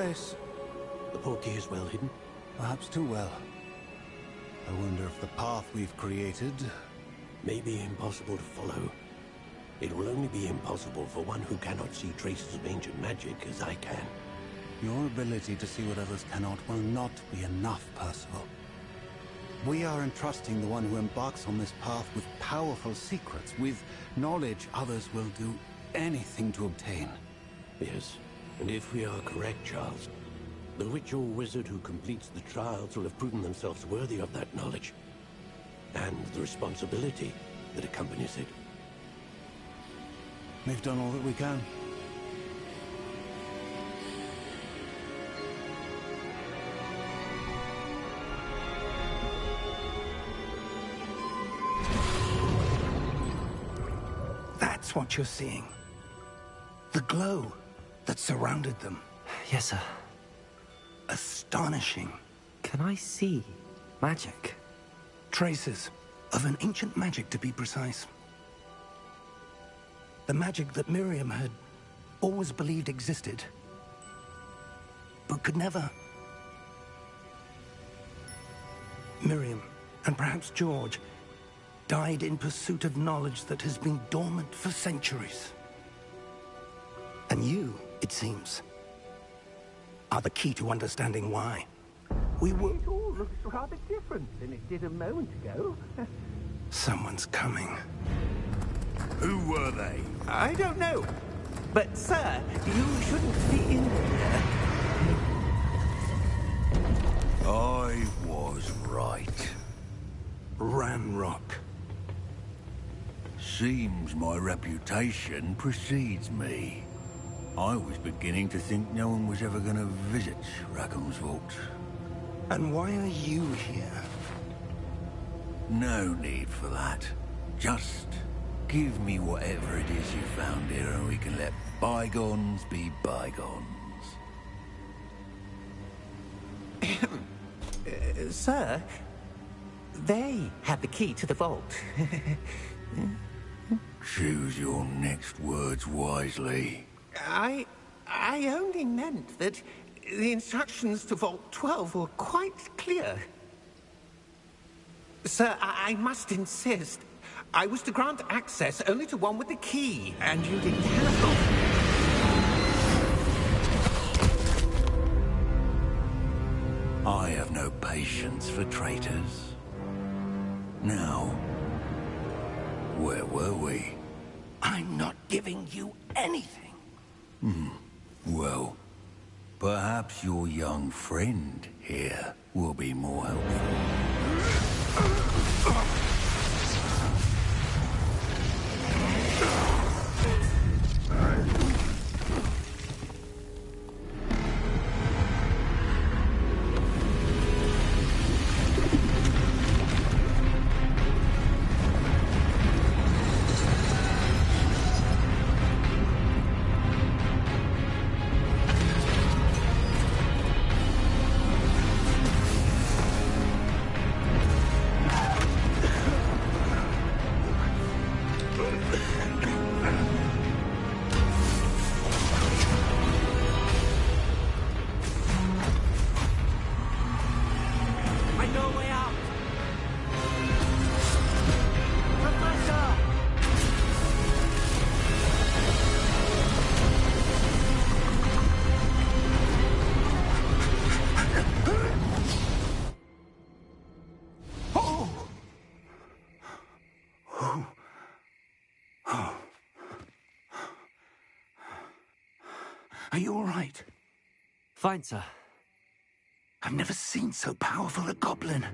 place. The portkey is well hidden? Perhaps too well. I wonder if the path we've created may be impossible to follow. It will only be impossible for one who cannot see traces of ancient magic as I can. Your ability to see what others cannot will not be enough, Percival. We are entrusting the one who embarks on this path with powerful secrets, with knowledge others will do anything to obtain. Yes, and if we are correct, Charles, the witch or wizard who completes the trials will have proven themselves worthy of that knowledge, and the responsibility that accompanies it. We've done all that we can. That's what you're seeing. The glow that surrounded them. Yes, sir. Astonishing. Can I see magic? Traces of an ancient magic, to be precise. The magic that Miriam had always believed existed, but could never. Miriam, and perhaps George, died in pursuit of knowledge that has been dormant for centuries. And you, it seems, are the key to understanding why. We will... It all looks rather different than it did a moment ago. Someone's coming. Who were they? I don't know. But, sir, you shouldn't be in here. I was right. Ranrock. Seems my reputation precedes me. I was beginning to think no one was ever going to visit Rackham's vault. And why are you here? No need for that. Just give me whatever it is you found here and we can let bygones be bygones. Sir, they had the key to the vault. Choose your next words wisely. I only meant that the instructions to Vault 12 were quite clear. Sir, I must insist. I was to grant access only to one with the key, and you didn't have... I have no patience for traitors. Now, where were we? I'm not giving you anything. Well, perhaps your young friend here will be more helpful. Are you all right? Fine, sir. I've never seen so powerful a goblin.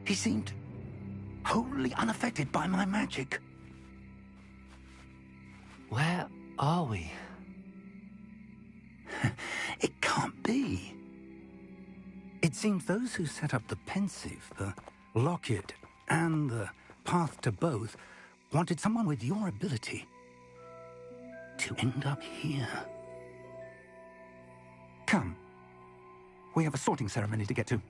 He seemed wholly unaffected by my magic. Where are we? It can't be. It seems those who set up the pensive, the locket, and the path to both wanted someone with your ability to end up here. Come. We have a sorting ceremony to get to.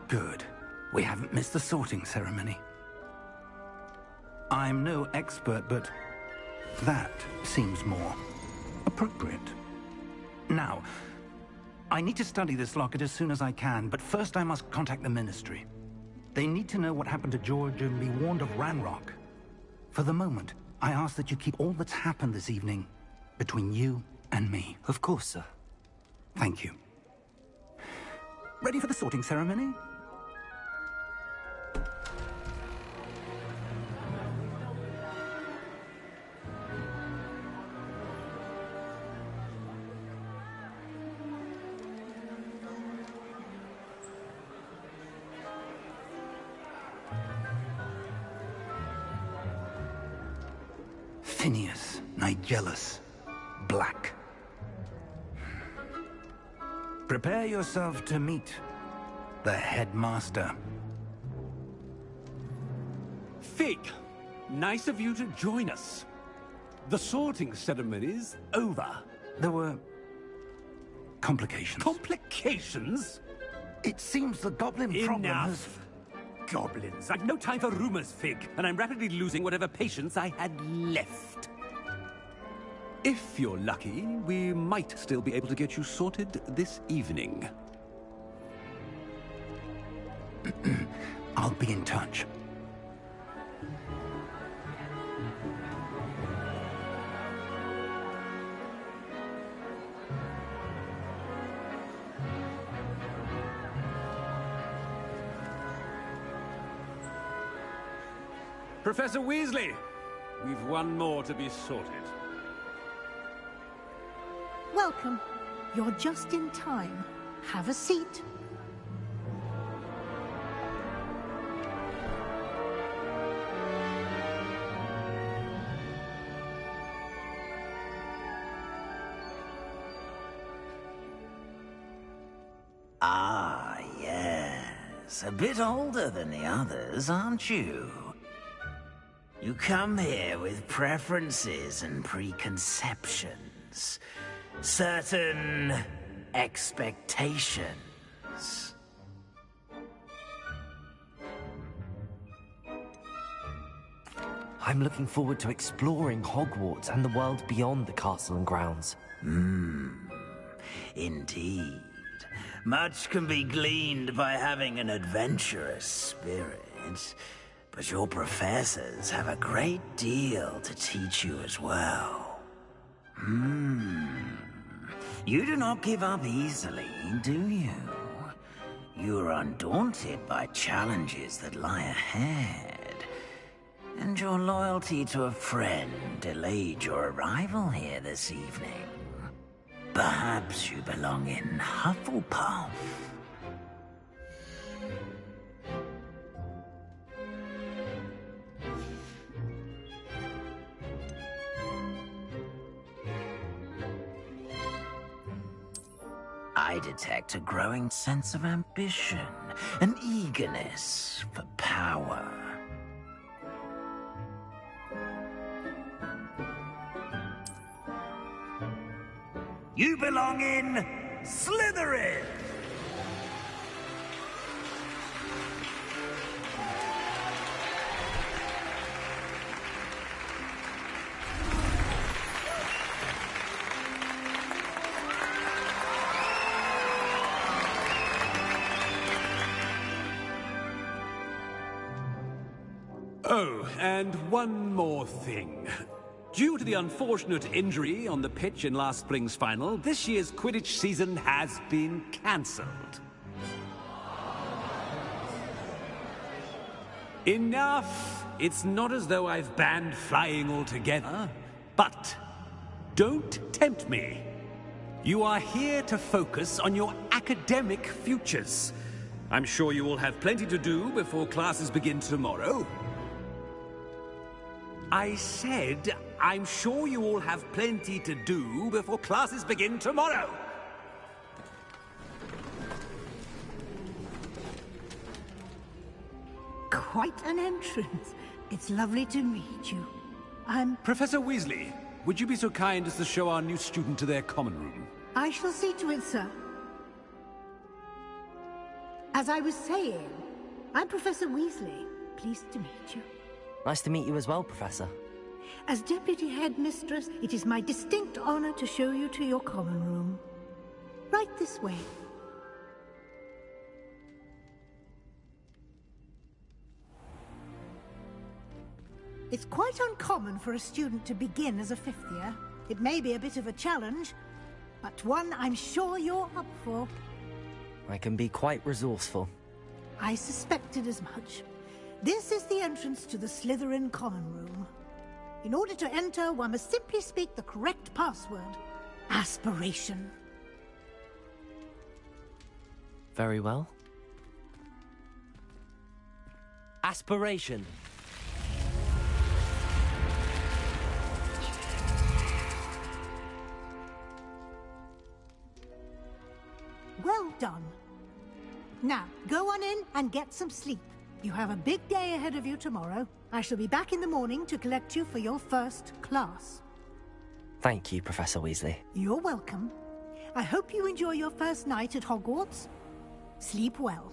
Good. We haven't missed the sorting ceremony. I'm no expert, but that seems more appropriate. Now, I need to study this locket as soon as I can, but first I must contact the Ministry. They need to know what happened to George and be warned of Ranrock. For the moment, I ask that you keep all that's happened this evening between you and me. Of course, sir. Thank you. Ready for the sorting ceremony? Phineas, Nigellus, Black. Prepare yourself to meet the headmaster. Fig, nice of you to join us. The sorting ceremony's over. There were complications. Complications? It seems the goblin problem has... Enough. Goblins. I've no time for rumors, Fig, and I'm rapidly losing whatever patience I had left. If you're lucky, we might still be able to get you sorted this evening. I'll be in touch. Professor Weasley, we've one more to be sorted. Welcome. You're just in time. Have a seat. Ah, yes. A bit older than the others, aren't you? You come here with preferences and preconceptions. Certain expectations. I'm looking forward to exploring Hogwarts and the world beyond the castle and grounds. Indeed. Much can be gleaned by having an adventurous spirit. But your professors have a great deal to teach you as well. You do not give up easily, do you? You are undaunted by challenges that lie ahead. And your loyalty to a friend delayed your arrival here this evening. Perhaps you belong in Hufflepuff. I detect a growing sense of ambition, an eagerness for power. You belong in Slytherin! Oh, and one more thing. Due to the unfortunate injury on the pitch in last spring's final, this year's Quidditch season has been cancelled. Enough! It's not as though I've banned flying altogether, but don't tempt me. You are here to focus on your academic futures. I'm sure you will have plenty to do before classes begin tomorrow. I said, I'm sure you all have plenty to do before classes begin tomorrow. Quite an entrance. It's lovely to meet you. Professor Weasley, would you be so kind as to show our new student to their common room? I shall see to it, sir. As I was saying, I'm Professor Weasley. Pleased to meet you. Nice to meet you as well, Professor. As Deputy Headmistress, it is my distinct honor to show you to your common room. Right this way. It's quite uncommon for a student to begin as a fifth year. It may be a bit of a challenge, but one I'm sure you're up for. I can be quite resourceful. I suspected as much. This is the entrance to the Slytherin common room. In order to enter, one must simply speak the correct password. Aspiration. Very well. Aspiration. Well done. Now, go on in and get some sleep. You have a big day ahead of you tomorrow. I shall be back in the morning to collect you for your first class. Thank you, Professor Weasley. You're welcome. I hope you enjoy your first night at Hogwarts. Sleep well.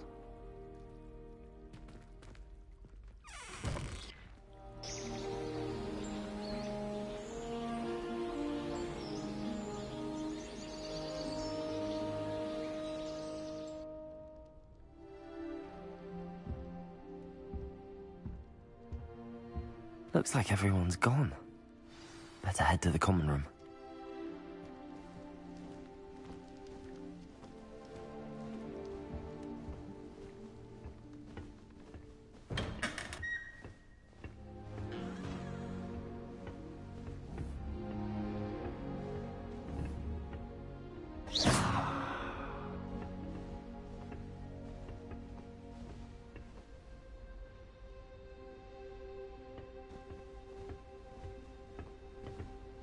Looks like everyone's gone. Better head to the common room.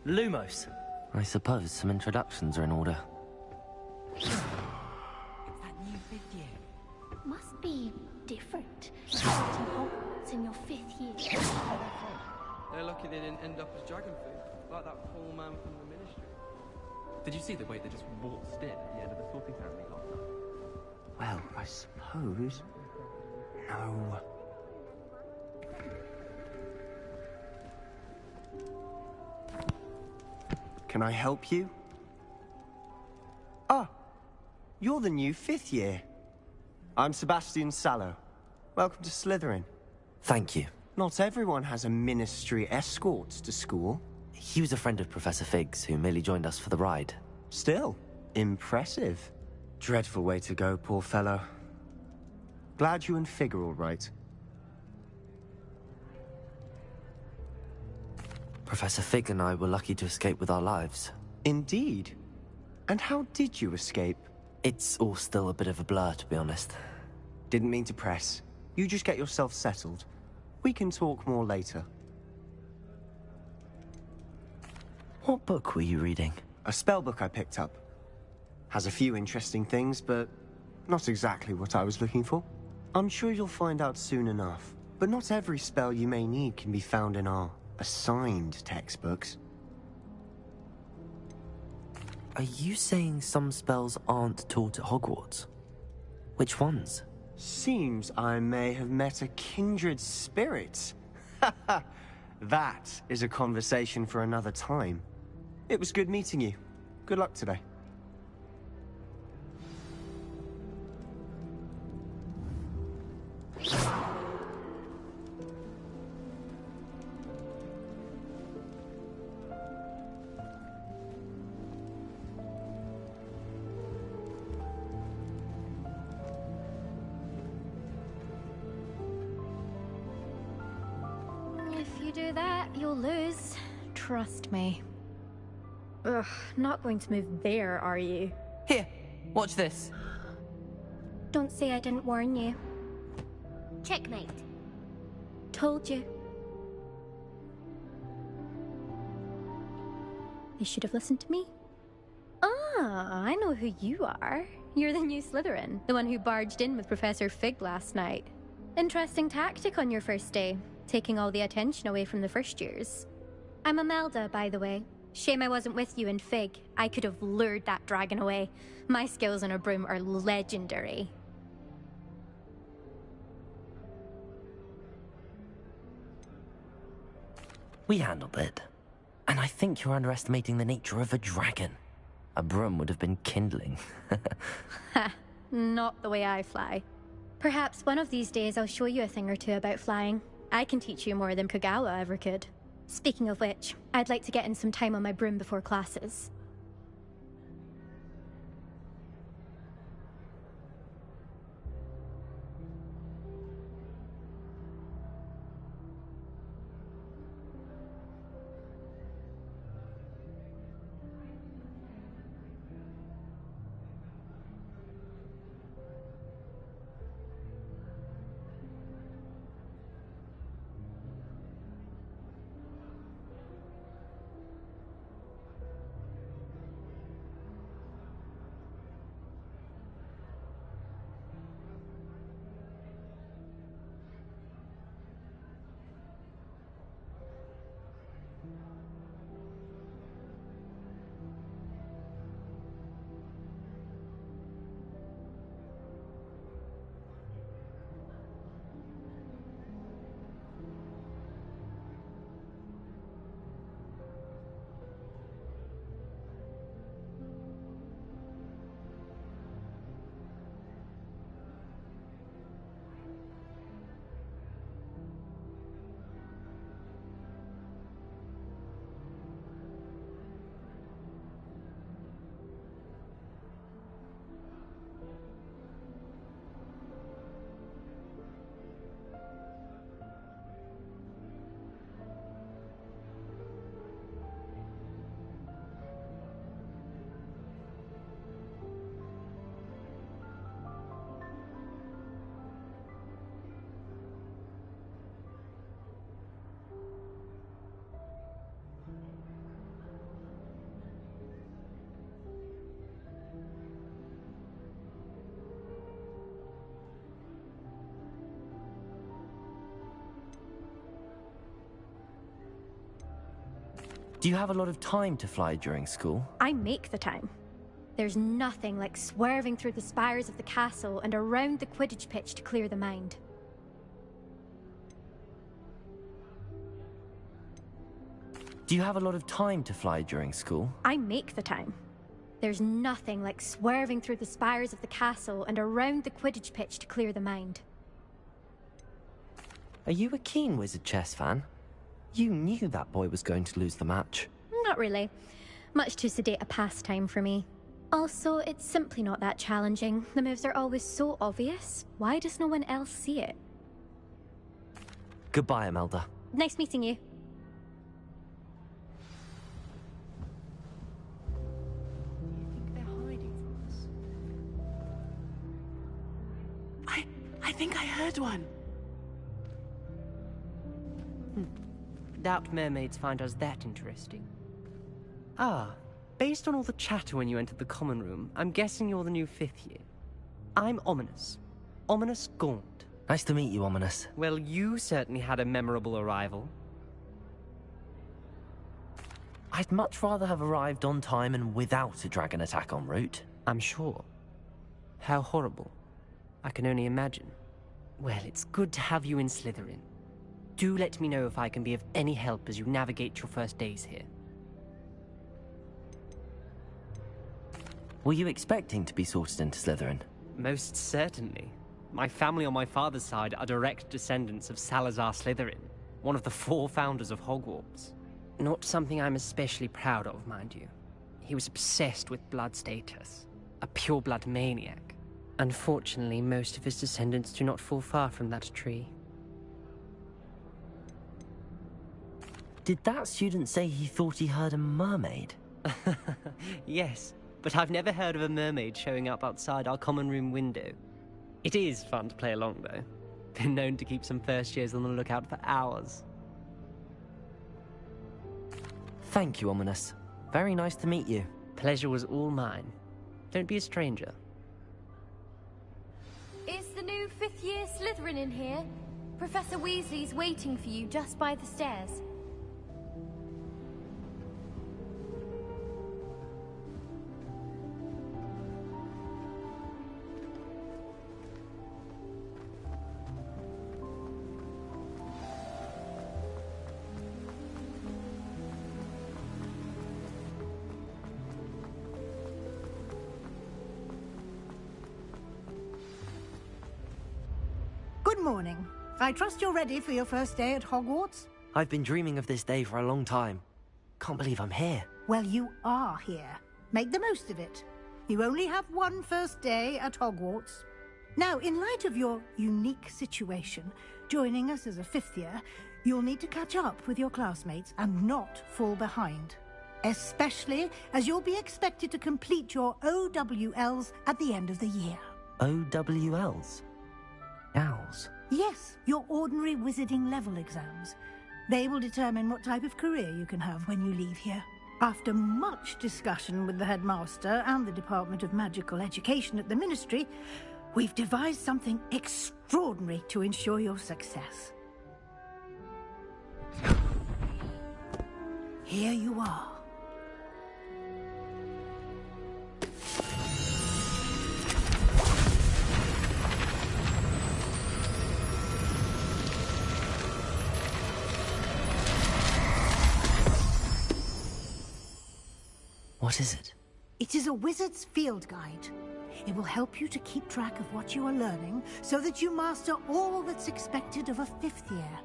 Lumos. I suppose some introductions are in order. It's that new fifth year. Must be different. You're at Hogwarts in your fifth year. They're lucky they didn't end up as dragon food, like that poor man from the Ministry. Did you see the way they just waltzed in at the end of the sorting ceremony last night? Well, I suppose... No. Can I help you? Ah, you're the new fifth year. I'm Sebastian Sallow. Welcome to Slytherin. Thank you. Not everyone has a ministry escort to school. He was a friend of Professor Fig's who merely joined us for the ride. Still, impressive. Dreadful way to go, poor fellow. Glad you and Fig are all right. Professor Fig and I were lucky to escape with our lives. Indeed. And how did you escape? It's all still a bit of a blur, to be honest. Didn't mean to press. You just get yourself settled. We can talk more later. What book were you reading? A spell book I picked up. Has a few interesting things, but not exactly what I was looking for. I'm sure you'll find out soon enough. But not every spell you may need can be found in our assigned textbooks. Are you saying some spells aren't taught at Hogwarts? Which ones? Seems I may have met a kindred spirit. That is a conversation for another time. It was good meeting you. Good luck today. You'll lose. Trust me. Ugh, not going to move there, are you? Here, watch this. Don't say I didn't warn you. Checkmate. Told you. You should have listened to me. Ah, I know who you are. You're the new Slytherin, the one who barged in with Professor Fig last night. Interesting tactic on your first day. Taking all the attention away from the first years. I'm Imelda, by the way. Shame I wasn't with you in Fig. I could have lured that dragon away. My skills on a broom are legendary. We handled it. And I think you're underestimating the nature of a dragon. A broom would have been kindling. Ha, not the way I fly. Perhaps one of these days I'll show you a thing or two about flying. I can teach you more than Kagawa ever could. Speaking of which, I'd like to get in some time on my broom before classes. Do you have a lot of time to fly during school? I make the time. There's nothing like swerving through the spires of the castle and around the Quidditch pitch to clear the mind. Do you have a lot of time to fly during school? I make the time. There's nothing like swerving through the spires of the castle and around the Quidditch pitch to clear the mind. Are you a keen Wizard chess fan? You knew that boy was going to lose the match. Not really. Much too sedate a pastime for me. Also, it's simply not that challenging. The moves are always so obvious. Why does no one else see it? Goodbye, Imelda. Nice meeting you. I think I heard one. Doubt mermaids find us that interesting. Ah, based on all the chatter when you entered the common room, I'm guessing you're the new 5th year. I'm Ominous. Ominous Gaunt. Nice to meet you, Ominous. Well, you certainly had a memorable arrival. I'd much rather have arrived on time and without a dragon attack en route. I'm sure. How horrible. I can only imagine. Well, it's good to have you in Slytherin. Do let me know if I can be of any help as you navigate your first days here. Were you expecting to be sorted into Slytherin? Most certainly. My family on my father's side are direct descendants of Salazar Slytherin, one of the 4 founders of Hogwarts. Not something I'm especially proud of, mind you. He was obsessed with blood status, a pure-blood maniac. Unfortunately, most of his descendants do not fall far from that tree. Did that student say he thought he heard a mermaid? Yes, but I've never heard of a mermaid showing up outside our common room window. It is fun to play along, though. Been known to keep some first years on the lookout for hours. Thank you, Ominous. Very nice to meet you. Pleasure was all mine. Don't be a stranger. Is the new 5th year Slytherin in here? Professor Weasley's waiting for you just by the stairs. morning. I trust you're ready for your first day at Hogwarts? I've been dreaming of this day for a long time. Can't believe I'm here. Well, you are here. Make the most of it. You only have one first day at Hogwarts. Now, in light of your unique situation, joining us as a fifth year, you'll need to catch up with your classmates and not fall behind. Especially as you'll be expected to complete your OWLs at the end of the year. OWLs? Owls? Yes, your ordinary wizarding level exams. They will determine what type of career you can have when you leave here. After much discussion with the headmaster and the Department of Magical Education at the Ministry, we've devised something extraordinary to ensure your success. Here you are. What is it? It is a wizard's field guide. It will help you to keep track of what you are learning so that you master all that's expected of a fifth year.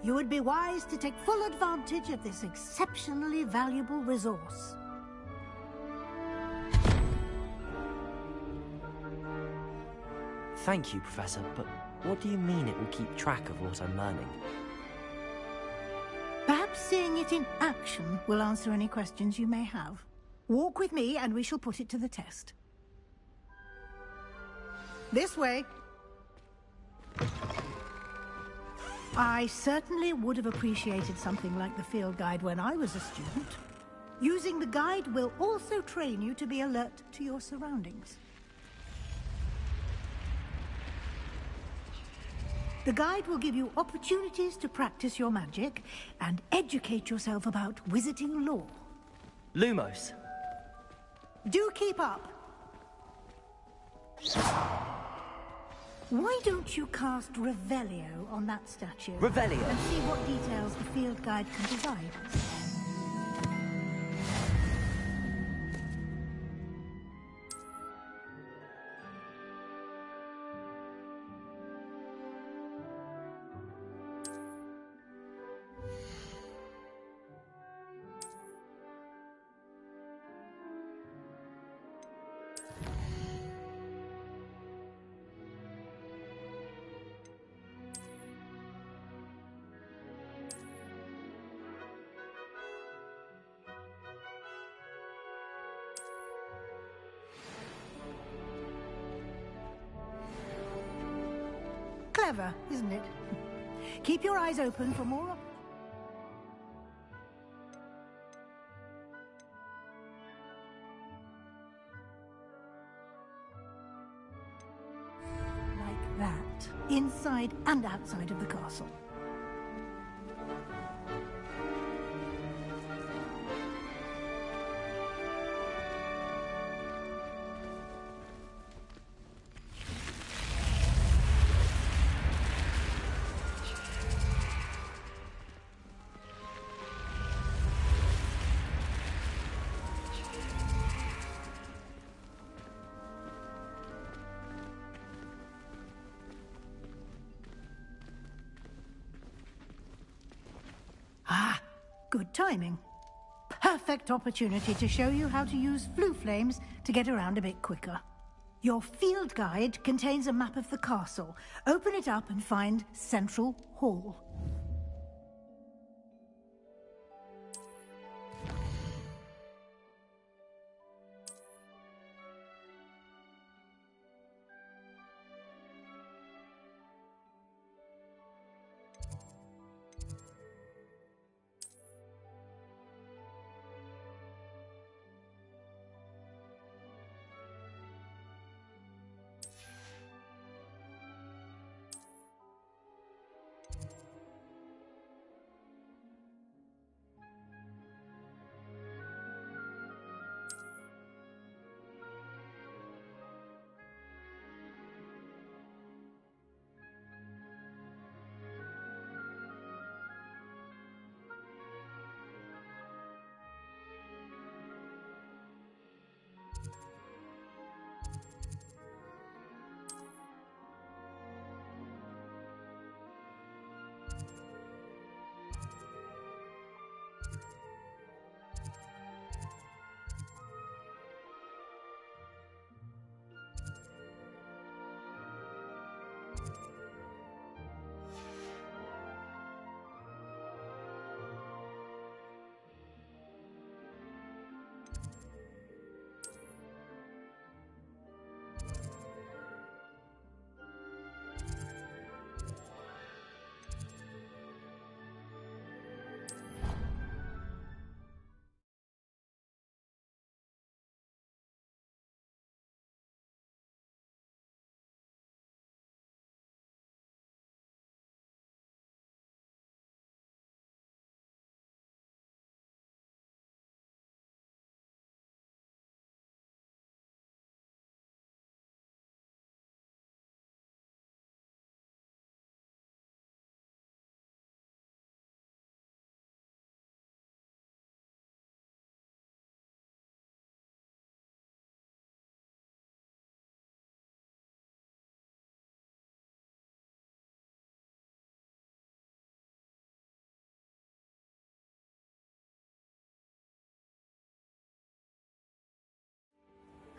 You would be wise to take full advantage of this exceptionally valuable resource. Thank you, Professor, but what do you mean it will keep track of what I'm learning? Perhaps seeing it in action will answer any questions you may have. Walk with me and we shall put it to the test. This way. I certainly would have appreciated something like the field guide when I was a student. Using the guide will also train you to be alert to your surroundings. The guide will give you opportunities to practice your magic and educate yourself about wizarding lore. Lumos. Do keep up. Why don't you cast Revelio on that statue? Revelio? And see what details the field guide can provide us. Clever, isn't it? Keep your eyes open for more. Like that, inside and outside of the castle. Ah, good timing. Perfect opportunity to show you how to use flue flames to get around a bit quicker. Your field guide contains a map of the castle. Open it up and find Central Hall.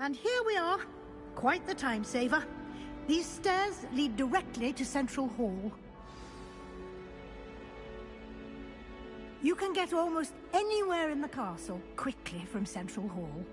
And here we are. Quite the time saver. These stairs lead directly to Central Hall. You can get almost anywhere in the castle quickly from Central Hall.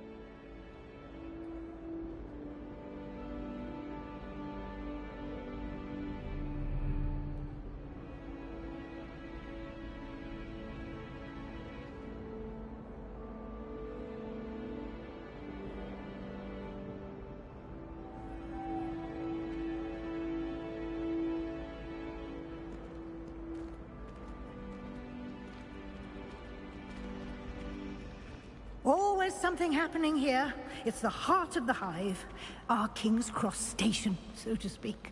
Always something happening here. It's the heart of the Hive. Our King's Cross station, so to speak.